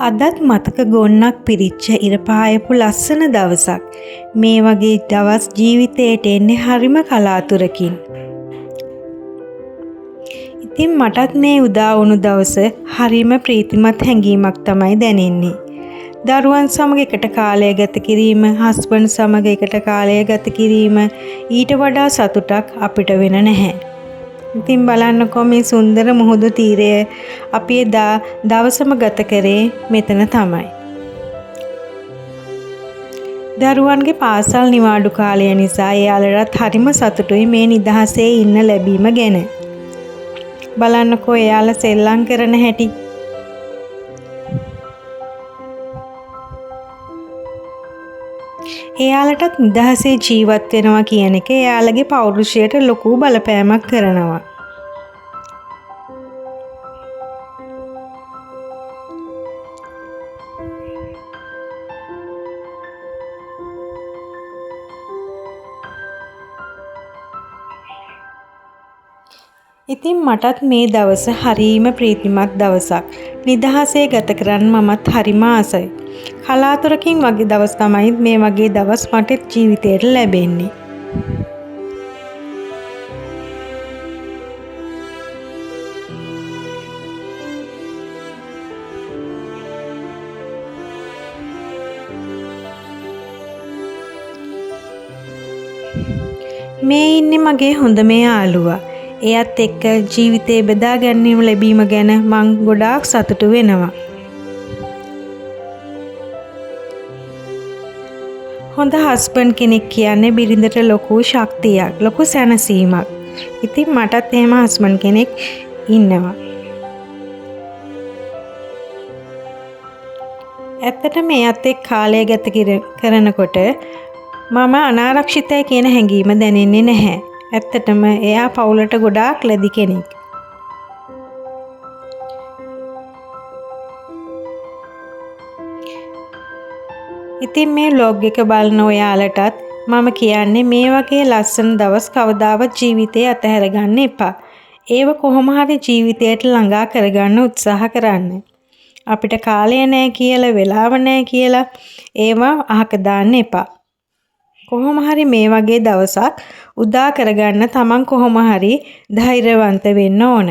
අදත් මතක ගොන්නක් පිරිච්ච ඉර පායපු ලස්සන දවසක්. මේ වගේ දවස් ජීවිතයට එන්නේ හරිම කලාතුරකින්. ඉතින් මටත් මේ උදා වුණු දවස හරිම ප්‍රීතිමත් හැඟීමක් තමයි දැනෙන්නේ. දරුවන් සමග එකට කාලය ගත කිරීම, හස්බන්ඩ් සමග එකට කාලය ගත කිරීම ඊට වඩා සතුටක් අපිට වෙන නැහැ. ඉතින් බලන්නකෝ මේ සුන්දර මුහුදු තීරය අපි එදා දවසම ගත කරේ මෙතන තමයි. දරුවන්ගේ පාසල් නිවාඩු කාලය නිසා එයාලටත් හරිම සතුටුයි මේ නිදහසේ ඉන්න ලැබීම ගැන. බලන්නකෝ එයාලා සෙල්ලම් කරන හැටි. එයාලටත් නිදහසේ ජීවත් වෙනවා කියන එක එයාලගේ පෞරුෂයට ලොකු බලපෑමක් කරනවා. ඉතින් මටත් මේ දවස හරීම ප්‍රීතිමත් දවසක්. නිදහසේ ගත කරන්න මමත් හරිම ආසයි. කලාතුරකින් වගේ දවස් තමයි මේ වගේ දවස් මට ජීවිතේට ලැබෙන්නේ. මේ ඉන්නේ මගේ හොඳම යාළුවා. එයත් එක්ක ජීවිතේ බෙදා ගැනීම ලැබීම ගැන මං ගොඩාක් සතුටු වෙනවා. හොඳ හස්බන්ඩ් කෙනෙක් කියන්නේ බිරිඳට ලොකු ශක්තියක්, ලොකු සැනසීමක්. ඉතින් මටත් එහෙම හස්බන්ඩ් කෙනෙක් ඉන්නවා. ඇත්තටම එයත් එක්ක කාලය ගත කරනකොට මම අනාරක්ෂිතයි කියන හැඟීම දැනෙන්නේ නැහැ. ඇත්තටම එයා පවුලට ගොඩාක් ලැබි කෙනෙක්. ඉතින් මේ vlog එක බලන ඔයාලටත් මම කියන්නේ මේ වගේ ලස්සන දවස් කවදාවත් ජීවිතේ අතහැර ගන්න එපා. ඒව කොහොම හරි ජීවිතයට ළඟා කරගන්න උත්සාහ කරන්න. අපිට කාලය නැහැ කියලා, වෙලාව නැහැ කියලා ඒව අහක දාන්න එපා. කොහොම හරි මේ වගේ දවසක් උදා කරගන්න තමන් කොහොම හරි ධෛර්යවන්ත වෙන්න ඕන.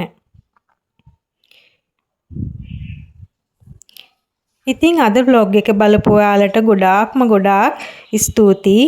ඉතින් අද vlog එක බලපු ඔයාලට ගොඩාක් ස්තුතියි.